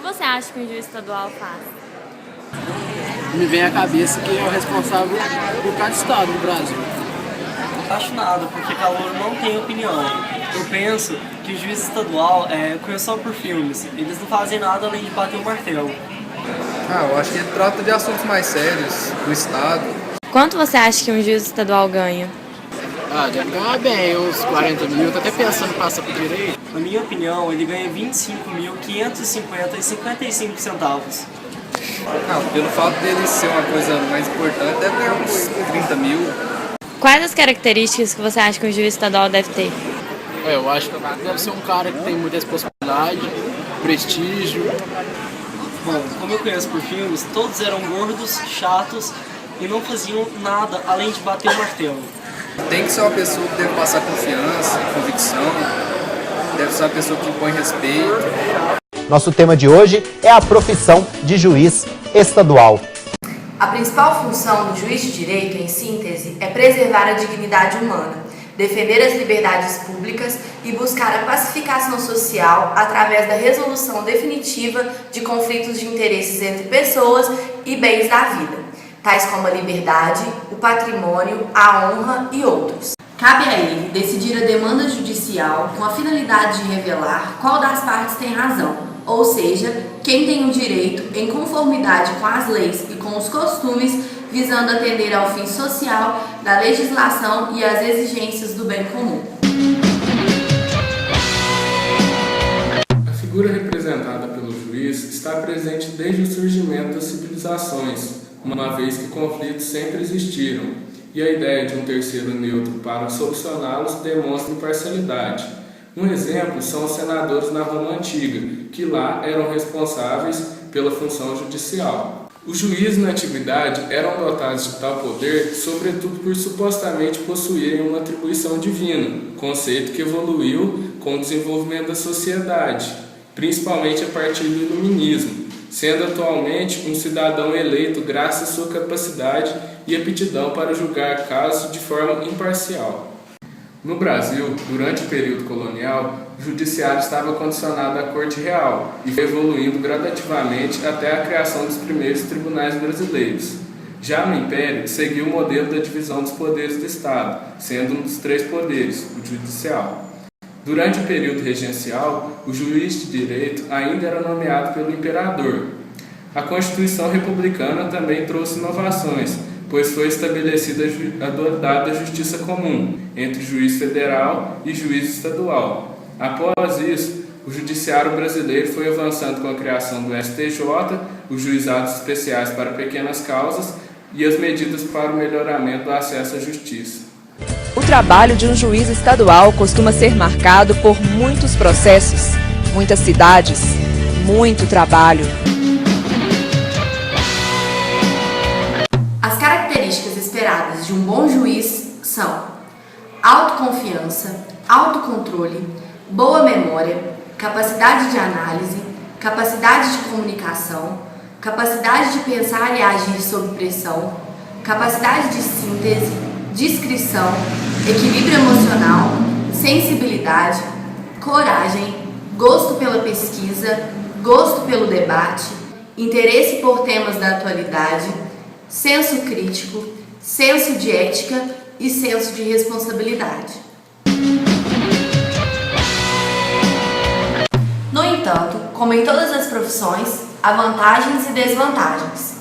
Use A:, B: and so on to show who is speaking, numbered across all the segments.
A: que você acha que um juiz estadual faz?
B: Me vem à cabeça que é o responsável por cada estado do Brasil.
C: Não acho nada, porque Calouro não tem opinião. Eu penso que o juiz estadual é conhecido por filmes. Eles não fazem nada além de bater o martelo.
D: Eu acho que ele trata de assuntos mais sérios do estado.
A: Quanto você acha que um juiz estadual ganha?
B: Deve ganhar bem, uns 40 mil. Eu tô até pensando em passar pro direito.
C: Na minha opinião, ele ganha 25.550,55 centavos.
D: Pelo fato dele ser uma coisa mais importante, deve ganhar uns 30 mil.
A: Quais as características que você acha que um juiz estadual deve ter?
B: Eu acho que deve ser um cara que tem muita responsabilidade, prestígio.
C: Bom, como eu conheço por filmes, todos eram gordos, chatos e não faziam nada além de bater o martelo.
D: Tem que ser uma pessoa que deve passar confiança, convicção, deve ser uma pessoa que impõe respeito.
E: Nosso tema de hoje é a profissão de juiz estadual.
F: A principal função do juiz de direito, em síntese, é preservar a dignidade humana, defender as liberdades públicas e buscar a pacificação social através da resolução definitiva de conflitos de interesses entre pessoas e bens da vida, tais como a liberdade, o patrimônio, a honra e outros. Cabe a ele decidir a demanda judicial com a finalidade de revelar qual das partes tem razão, ou seja, quem tem o direito em conformidade com as leis e com os costumes, visando atender ao fim social da legislação e às exigências do bem comum.
G: A figura representada pelo juiz está presente desde o surgimento das civilizações, uma vez que conflitos sempre existiram, e a ideia de um terceiro neutro para solucioná-los demonstra imparcialidade. Um exemplo são os senadores na Roma Antiga, que lá eram responsáveis pela função judicial. Os juízes na antiguidade eram dotados de tal poder, sobretudo por supostamente possuírem uma atribuição divina, conceito que evoluiu com o desenvolvimento da sociedade, principalmente a partir do iluminismo, sendo atualmente um cidadão eleito graças à sua capacidade e aptidão para julgar casos de forma imparcial. No Brasil, durante o período colonial, o judiciário estava condicionado à corte real e foi evoluindo gradativamente até a criação dos primeiros tribunais brasileiros. Já no Império, seguiu o modelo da divisão dos poderes do Estado, sendo um dos três poderes, o judicial. Durante o período regencial, o juiz de direito ainda era nomeado pelo imperador. A Constituição republicana também trouxe inovações, pois foi estabelecida a dada justiça comum entre juiz federal e juiz estadual. Após isso, o judiciário brasileiro foi avançando com a criação do STJ, os juizados especiais para pequenas causas e as medidas para o melhoramento do acesso à justiça.
H: O trabalho de um juiz estadual costuma ser marcado por muitos processos, muitas cidades, muito trabalho.
F: As características esperadas de um bom juiz são autoconfiança, autocontrole, boa memória, capacidade de análise, capacidade de comunicação, capacidade de pensar e agir sob pressão, capacidade de síntese, discrição, equilíbrio emocional, sensibilidade, coragem, gosto pela pesquisa, gosto pelo debate, interesse por temas da atualidade, senso crítico, senso de ética e senso de responsabilidade. No entanto, como em todas as profissões, há vantagens e desvantagens.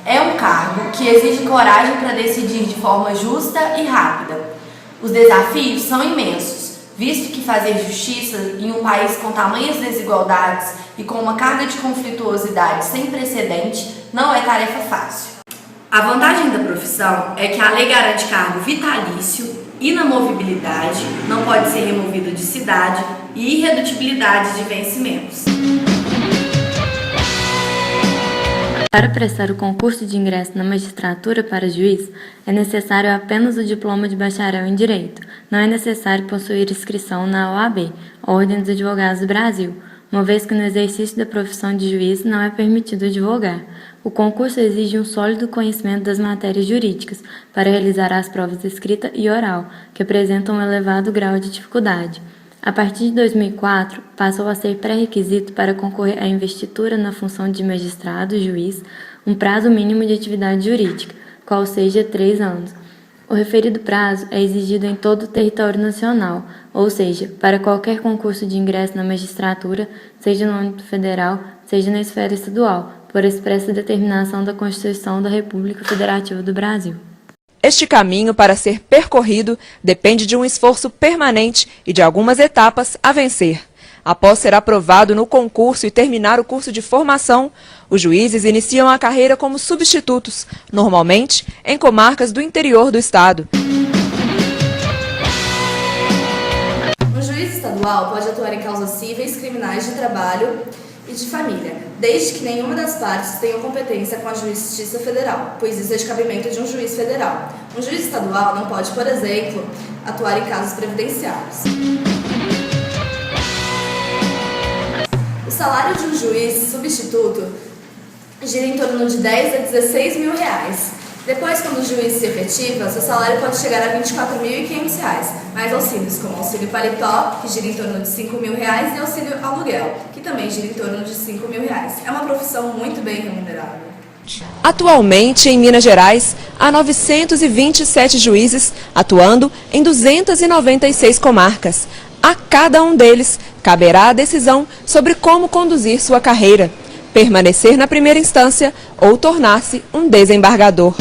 F: É um cargo que exige coragem para decidir de forma justa e rápida. Os desafios são imensos, visto que fazer justiça em um país com tamanhas desigualdades e com uma carga de conflituosidade sem precedente não é tarefa fácil. A vantagem da profissão é que a lei garante cargo vitalício, inamovibilidade, não pode ser removido de cidade e irredutibilidade de vencimentos.
A: Para prestar o concurso de ingresso na magistratura para juiz, é necessário apenas o diploma de bacharel em Direito. Não é necessário possuir inscrição na OAB, Ordem dos Advogados do Brasil, uma vez que no exercício da profissão de juiz não é permitido advogar. O concurso exige um sólido conhecimento das matérias jurídicas para realizar as provas escrita e oral, que apresentam um elevado grau de dificuldade. A partir de 2004, passou a ser pré-requisito para concorrer à investitura na função de magistrado, juiz, um prazo mínimo de atividade jurídica, qual seja 3 anos. O referido prazo é exigido em todo o território nacional, ou seja, para qualquer concurso de ingresso na magistratura, seja no âmbito federal, seja na esfera estadual, por expressa determinação da Constituição da República Federativa do Brasil.
H: Este caminho, para ser percorrido, depende de um esforço permanente e de algumas etapas a vencer. Após ser aprovado no concurso e terminar o curso de formação, os juízes iniciam a carreira como substitutos, normalmente em comarcas do interior do estado.
F: Um juiz estadual pode atuar em causas cíveis, criminais, de trabalho e de família, desde que nenhuma das partes tenha competência com a Justiça Federal, pois isso é de cabimento de um juiz federal. Um juiz estadual não pode, por exemplo, atuar em casos previdenciários. O salário de um juiz substituto gira em torno de 10 a 16 mil reais. Depois, quando o juiz se efetiva, seu salário pode chegar a R$ 24.500, mais auxílios como auxílio paletó, que gira em torno de R$ 5 mil, e auxílio aluguel, que também gira em torno de R$ 5 mil. É uma profissão muito bem remunerada.
H: Atualmente, em Minas Gerais, há 927 juízes atuando em 296 comarcas. A cada um deles caberá a decisão sobre como conduzir sua carreira, permanecer na primeira instância ou tornar-se um desembargador.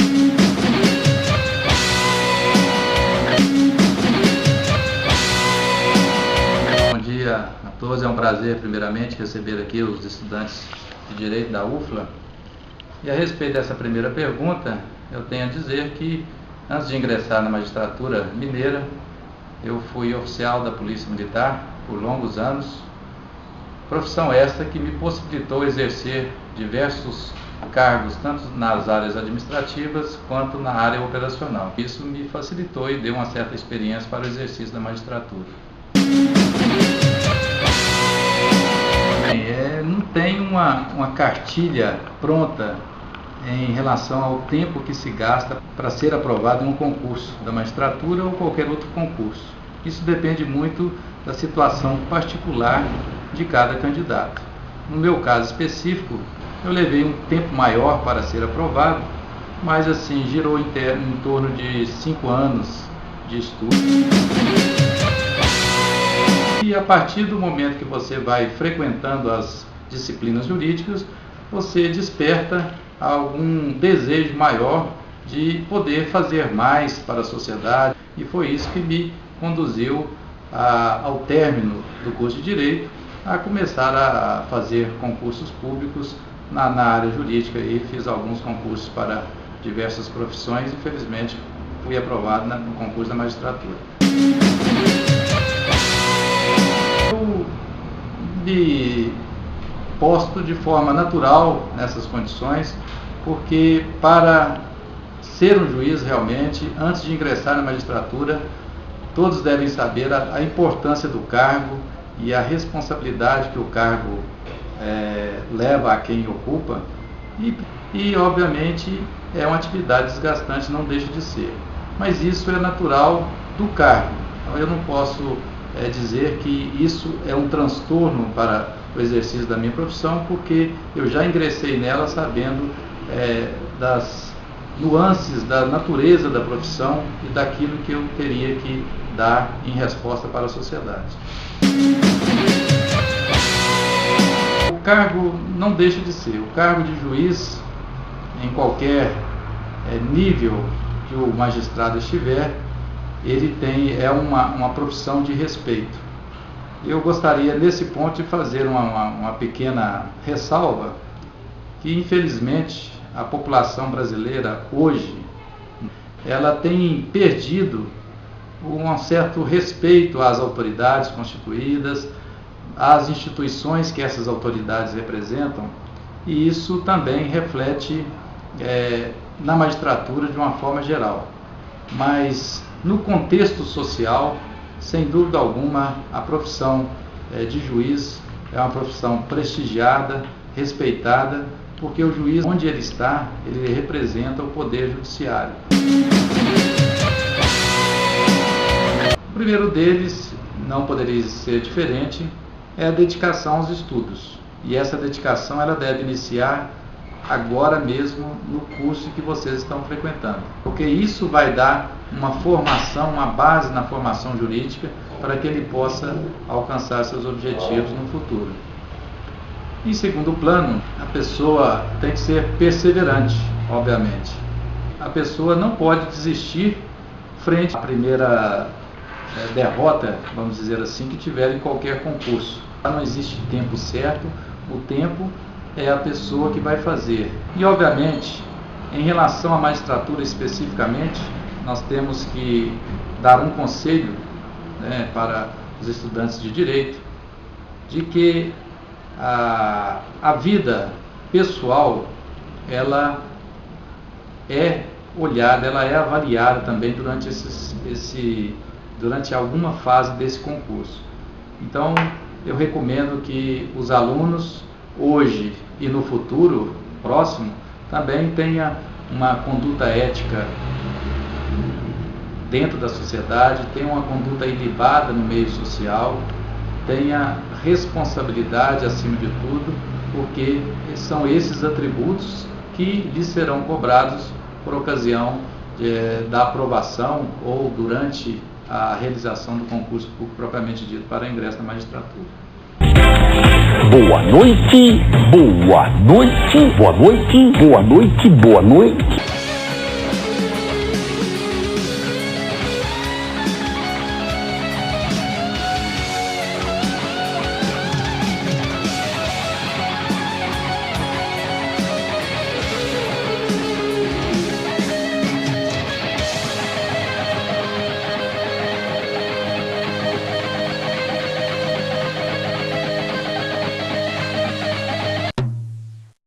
I: Bom dia a todos, é um prazer primeiramente receber aqui os estudantes de Direito da UFLA. E a respeito dessa primeira pergunta, eu tenho a dizer que antes de ingressar na magistratura mineira, eu fui oficial da Polícia Militar por longos anos, profissão esta que me possibilitou exercer diversos cargos, tanto nas áreas administrativas quanto na área operacional. Isso me facilitou e deu uma certa experiência para o exercício da magistratura. Não tem uma cartilha pronta em relação ao tempo que se gasta para ser aprovado em um concurso da magistratura ou qualquer outro concurso. Isso depende muito da situação particular de cada candidato. No meu caso específico, eu levei um tempo maior para ser aprovado, mas assim, girou em torno de 5 anos de estudo. E a partir do momento que você vai frequentando as disciplinas jurídicas, você desperta algum desejo maior de poder fazer mais para a sociedade, e foi isso que me conduziu ao término do curso de Direito a começar a fazer concursos públicos na área jurídica, e fiz alguns concursos para diversas profissões e felizmente fui aprovado no concurso da magistratura. Eu me posto de forma natural nessas condições, porque para ser um juiz realmente, antes de ingressar na magistratura, todos devem saber a importância do cargo e a responsabilidade que o cargo leva a quem ocupa, e obviamente é uma atividade desgastante, não deixa de ser. Mas isso é natural do cargo. Então, eu não posso dizer que isso é um transtorno para o exercício da minha profissão, porque eu já ingressei nela sabendo das nuances da natureza da profissão e daquilo que eu teria que dar em resposta para a sociedade. O cargo não deixa de ser. O cargo de juiz, em qualquer nível que o magistrado estiver, ele é uma profissão de respeito. Eu gostaria, nesse ponto, de fazer uma pequena ressalva, que infelizmente a população brasileira hoje, ela tem perdido um certo respeito às autoridades constituídas, às instituições que essas autoridades representam, e isso também reflete na magistratura de uma forma geral. Mas no contexto social, sem dúvida alguma, a profissão de juiz é uma profissão prestigiada, respeitada, porque o juiz, onde ele está, ele representa o poder judiciário. O primeiro deles, não poderia ser diferente, é a dedicação aos estudos. E essa dedicação ela deve iniciar agora mesmo no curso que vocês estão frequentando, porque isso vai dar uma formação, uma base na formação jurídica para que ele possa alcançar seus objetivos no futuro. Em segundo plano, a pessoa tem que ser perseverante, obviamente. A pessoa não pode desistir frente à primeira derrota, vamos dizer assim, que tiver em qualquer concurso. Não existe tempo certo, o tempo é a pessoa que vai fazer. E, obviamente, em relação à magistratura especificamente, nós temos que dar um conselho, né, para os estudantes de direito, de que a vida pessoal, ela é olhada, ela é avaliada também durante alguma fase desse concurso. Então, eu recomendo que os alunos, hoje e no futuro próximo, também tenha uma conduta ética dentro da sociedade, tenha uma conduta ilibada no meio social, tenha responsabilidade acima de tudo, porque são esses atributos que lhes serão cobrados por ocasião da aprovação ou durante a realização do concurso público propriamente dito para ingresso na magistratura.
J: Boa noite, boa noite, boa noite, boa noite, boa noite.